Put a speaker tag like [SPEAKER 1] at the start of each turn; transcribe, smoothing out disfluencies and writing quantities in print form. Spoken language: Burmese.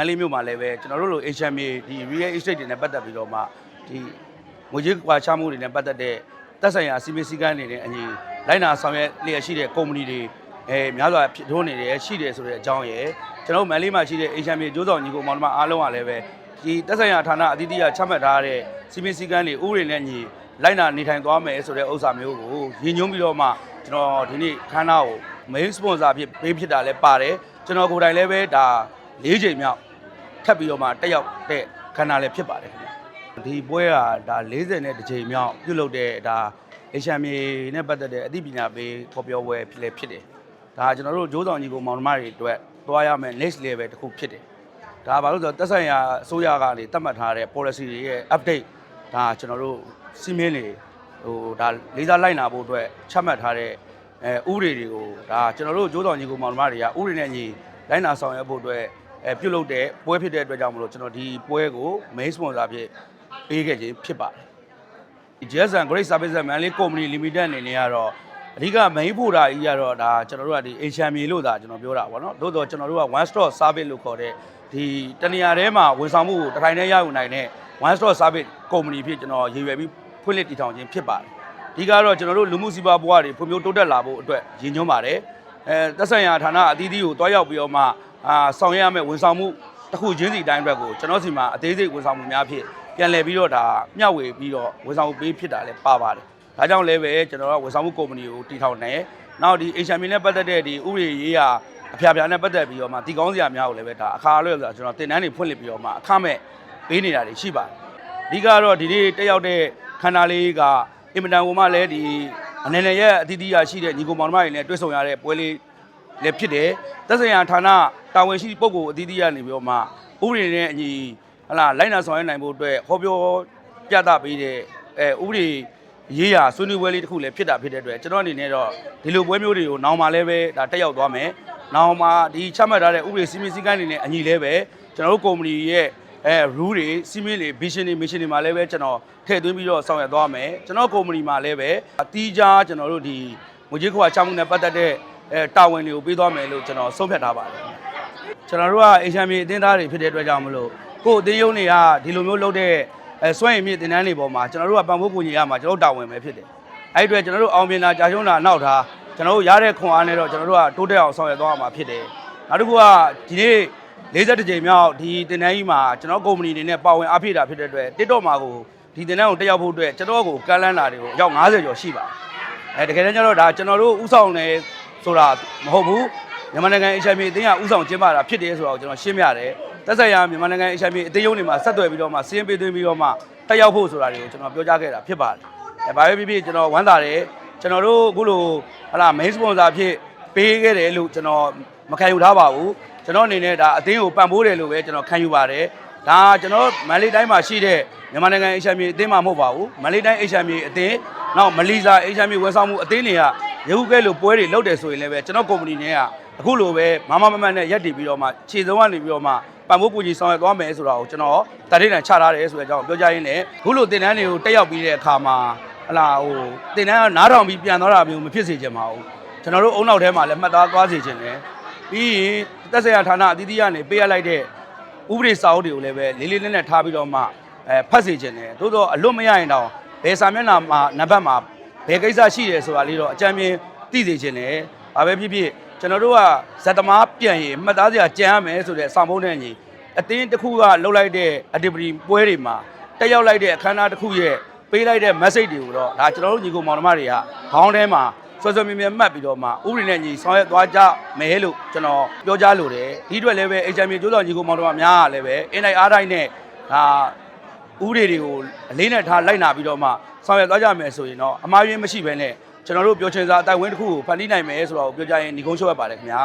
[SPEAKER 1] န်လေးမြို့မှာလည်းပဲကျွန်တော်တို့လို HMA ဒီ real estate တွေနဲ့ပတ်သက်ပြီးတော့မှဒီငွေကြေးကွာခြားမှုတွေနဲ့ပတ်သက်တဲ့သက်ဆိုင်ရာစီမင်းစည်းကမ်းတွေနဲ့အညီလိုက်နာဆောင်ရွက်လျက်ရှိတဲ့ကုမ္ပဏီတွေများစွာဖြစ်ထွန်းနေတယ်ရှိတယ်ဆိုတဲ့အကြောင်းရယ်ကျွန်တော်တို့မန်လေးမှာရှိတဲ့ HMA ကျိုးဆောင်ညီကိုမောင်နှမအားလုံးကလည်းပဲဒီသက်ဆိုင်ရာဌာနအသီးသီးကချမှတ်ထားတဲ့စီမင်းစည်းကမ်းတွေဥပဒေနဲ့ညီလိုက်နာနေထိုင်သွားမယ်ဆိုတဲ့ဥစ္စာမျိုးကိုရည်ညွှန်းပြီးတော့မှကျွန်တော်ဒီနေ့ခန်းနာကို main sponsor ဖြစ်တာလည်းပါတယ်ကျွန်တော်ကိုယ်တိုင်လည်းပဲဒါ၄ချိန်မြောက်ထပ်ပြီးတော့မှတက်ရောက်တဲ့ခန်းနာလည်းဖြစ်ပါတယ်ခင်ဗျဒီပွဲကဒါ40နဲ့တစ်ချိန်မြောက်ပြုလုပ်တဲ့ဒါ HMA နဲ့ပတ်သက်တဲ့အသိပညာပေးဖော်ပြပွဲဖြစ်တယ်ဒါကျွန်တော်တို့ဂျိုးဆောင်ညီကိုမောင်နှမတွေအတွက်သွားရမယ် next level တစ်ခုဖြစ်တယ်ဒါဘာလို့ဆိုတော့သက်ဆိုင်ရာအစိုးရကနေသတ်မှတ်ထားတဲ့ policy တွေရဲ့ update ဒါကျွန်တော်တို့စီမင်းတွေဒါလေးစားလိုက်နာဖို့အတွက်ချမှတ်ထားတဲ့ဥပဒေတွေကိုဒါကျွန်တော်တို့ဂျိုးဆောင်ညီကိုမောင်နှမတွေကဥပဒေနဲ့ညီလိုက်နာဆောင်ရွက်ဖို့အတွက်ပြုလုပ်တဲ့ပွဲဖြစ်တဲ့အတွက်ကြောင့်မလို့ကျွန်တော်ဒီပွဲကို main sponsor ဖြစ်ပေးခဲ့ခြင်းဖြစ်ပါတယ် GSN Great Service Manly Company Limited အနေနဲ့ကတော့အဓိက main ဖို့တာကြီးကတော့ဒါကျွန်တော်တို့ကဒီ HMA လို့သာကျွန်တော်ပြောတာပေါ့နော်တို့တော့ကျွန်တော်တို့က one stop service လို့ခေါ်တဲ့ဒီတနေရာထဲမှာဝန်ဆောင်မှုကိုတစ်ထိုင်ထဲရယူနိုင်တဲ့ one stop service company ဖြစ်ကျွန်တော်ရည်ရွယ်ပြီးဖွင့်လှစ်တည်ထောင်ခြင်းဖြစ်ပါတယ်ဒီကတော့ကျွန်တော်တို့လူမှုစီးပွားဘဝတွေဖွံ့ဖြိုးတိုးတက်လာဖို့အတွက်ရည်ညွှန်းပါတယ်သက်ဆိုင်ရာဌာနအသီးသီးကိုတွားရောက်ပြီးတော့မှဆောင်ရွက်ရမယ့်ဝန်ဆောင်မှုတစ်ခုချင်းစီအတိုင်းအတွက်ကိုကျွန်တော်စီမှာအသေးစိတ်ဝန်ဆောင်မှုများဖြစ်ပြန်လည်ပြီးတော့ဒါမျှဝေပြီးတော့ဝန်ဆောင်မှုပေးဖြစ်တာလည်းပါပါတယ်ဒါကြောင့်လည်းပဲကျွန်တော်ကဝန်ဆောင်မှုကုမ္ပဏီကိုတည်ထောင်နေနောက်ဒီ HMA နဲ့ပတ်သက်တဲ့ဒီဥပဒေရေးရာအဖျားဖျားနဲ့ပတ်သက်ပြီးတော့မှတည်ကောင်းစရာများကိုလည်းပဲဒါအခါအလွဲဆိုတာကျွန်တော်တင်တန်းတွေဖွင့်လှစ်ပြီးတော့မှအခမဲ့ပေးနေတာတွေရှိပါတယ်အဓိကတော့ဒီနေ့တက်ရောက်တဲ့ခန္ဓာလေးကအင်မတန်ကိုမှလည်းဒီအနေနဲ့ရဲ့အသီးသီးရရှိတဲ့ညီကိုမောင်နှမတွေနဲ့တွေ့ဆုံရတဲ့ပွဲလေးလည်းဖြစ်တယ်သက်ဆိုင်ရာဌာနတာဝန်ရှိပုဂ္ဂိုလ်အသီးသီးရနေပြီးတော့မှဥပဒေနဲ့အညီလိုက်နာဆောင်ရွက်နိုင်ဖို့အတွက်ဟောပြောပြသပေးတဲ့ဥပဒေရေးရာဆွေးနွေးပွဲလေးတစ်ခုလည်းဖြစ်တဲ့အတွက်ကျွန်တော်အနေနဲ့တော့ဒီလိုပွဲမျိုးတွေကိုနောင်မှာလည်းပဲဒါတက်ရောက်သွားမယ်နောင်မှာဒီချမှတ်ထားတဲ့ဥပဒေစည်းမျဉ်းစည်းကမ်းတွေနဲ့အညီလည်းပဲကျွန်တော်တို့ကုမ္ပဏီရဲ့rule တွေစည်းမျဉ်းတွေ vision တွေ mission တွေမှာလည်းပဲကျွန်တော်ထည့်သွင်းပြီးတော့ဆောင်ရွက်သွားမယ်ကျွန်တော်ကုမ္ပဏီမှာလည်းပဲအတီးကြားကျွန်တော်တို့ဒီငွေကြေးခွာချမှုနဲ့ပတ်သက်တဲ့တာဝန်တွေကိုပေးသွားမယ်လို့ကျွန်တော်ဆုံးဖြတ်ထားပါတယ်ကျွန်တော်တို့က HMA အသင်းသားတွေဖြစ်တဲ့အတွက်ကြောင့်မလို့ကို့အသင်းရုံးတွေကဒီလိုမျိုးလုပ်တဲ့စွမ်းရည်မြင့်တင်တန်းတွေပေါ်မှာကျွန်တော်တို့ကပံ့ပိုးကူညီရမှာကျွန်တော်တို့တာဝန်ပဲဖြစ်တယ်အဲ့ဒီအတွက်ကျွန်တော်တို့အောင်မြင်တာကြာရှုံးတာနောက်ထားကျွန်တော်တို့ရတဲ့ခွန်အားနဲ့တော့ကျွန်တော်တို့ကတိုးတက်အောင်ဆောင်ရွက်သွားရမှာဖြစ်တယ်နောက်တစ်ခုကဒီနေ့40ကြိမ်မြောက်ဒီတင်တန်းကြီးမှာကျွန်တော်ကုမ္ပဏီအနေနဲ့ပါဝင်အားဖြည့်တာဖြစ်တဲ့အတွက် TikTok မှာကိုဒီတင်တန်းကိုတက်ရောက်ဖို့အတွက်ကျွန်တော်ကိုကမ်းလှမ်းတာတွေကိုအယောက်50ကျော်ရှိပါတယ်တကယ်တမ်းကျတော့ဒါကျွန်တော်တို့ဥဆောင်နေဆိုတာမဟုတ်ဘူးမြန်မာနိုင်ငံ HMA အသင်းကဥဆောင်ကျင်းပတာဖြစ်တယ်ဆိုတော့ကျွန်တော်ရှင်းပြတယ်သက်ဆိုင်ရာမြန်မာနိုင်ငံ HMA အသင်းရုံးတွေမှာဆက်သွယ်ပြီးတော့မှစီးရင်ပေးသွင်းပြီးတော့မှတက်ရောက်ဖို့ဆိုတာတွေကိုကျွန်တော်ပြောကြားခဲ့တာဖြစ်ပါတယ်ဘာပဲဖြစ်ဖြစ်ကျွန်တော်ဝမ်းသာတယ်ကျွန်တော်တို့အခုလိုmain sponsor ဖြစ်ပေးခဲ့တယ်လို့ကျွန်တော်မခံယူထားပါဘူးကျွန်တော်အနေနဲ့ဒါအသင်းကိုပံ့ပိုးတယ်လို့ပဲကျွန်တော်ခံယူပါတယ်ဒါကျွန်တော်မန္တလေးတိုင်းမှာရှိတဲ့မြန်မာနိုင်ငံ HMA အသင်းမှာမဟုတ်ပါဘူးမန္တလေးတိုင်း HMA အသင်းနောက်မလီစာ HMA ဝန်ဆောင်မှုအသင်းတွေကရုပ်ကဲလို့ပွဲတွေလုပ်တယ်ဆိုရင်လည်းပဲကျွန်တော်ကုမ္ပဏီတွေကအခုလိုပဲမမနဲ့ရက်တည်ပြီးတော့မှခြေစုံကနေပြီးတော့မှပံ့ပိုးကူညီဆောင်ရွက်သွားမယ်ဆိုတာကိုကျွန်တော်တတိယချထားတယ်ဆိုတဲ့အကြောင်းပြောကြရင်းနဲ့အခုလိုတင်တန်းတွေကိုတက်ရောက်ပြီးတဲ့အခါမှာတင်တန်းကနားထောင်ပြီးပြန်သွားတာမျိုးမဖြစ်စေချင်ပါဘူးကျွန်တော်တို့အုံနောက်ထဲမှာလည်းမှတ်သားသွားစေချင်တယ်ပြီးရင်သက်ဆိုင်ရာဌာနအသီးသီးကနေပေးရလိုက်တဲ့ဥပဒေစာအုပ်တွေကိုလည်းပဲလေးလေးနက်နက်ထားပြီးတော့မှဖတ်စေချင်တယ်သို့တော့အလွတ်မရရင်တော့ဘယ်စာမျက်နှာမှာနံပါတ်မှာဘယ်ကိစ္စရှိတယ်ဆိုတာလေးတော့အကြမ်းမြင်သိစေချင်တယ်ဘာပဲဖြစ်ဖြစ်ကျွန်တော်တို့ကဇက်သမားပြန်ရင်မှတ်သားစရာကြံရမယ်ဆိုတဲ့ဆောင်ဖုံးတဲ့ညီအတင်းတစ်ခုကလှုပ်လိုက်တဲ့ activity ပွဲတွေမှာတက်ရောက်လိုက်တဲ့အခမ်းအနားတစ်ခုရဲ့ပေးလိုက်တဲ့ message တွေကိုတော့ဒါကျွန်တော်တို့ညီကိုမောင်နှမတွေကခေါင်းထဲမှာဆွဆွမြဲမြဲမှတ်ပြီးတော့မှဥပဒေနဲ့ညီဆောင်ရွက်သွားကြမယ်လို့ကျွန်တော်ပြောကြားလိုတယ်ဒီအတွက်လည်းပဲ HMA ကျိုးတော်ညီကိုမောင်နှမများကလည်းပဲ NIR တိုင်းနဲ့ဒါဥပဒေတွေကိုအလေးနဲ့ထားလိုက်နာပြီးတော့မှဆောင်ရွက်သွားကြမယ်ဆိုရင်တော့အမှားယွင်းမရှိဘဲနဲ့ကျွန်တော်တို့ပြောချင်စာအတိုင်းဝင်းတစ်ခုကိုဖန်တီးနိုင်မယ်ဆိုတော့ပြောကြရင်ညီကုန်းချုပ်ရပါတယ်ခင်ဗျာ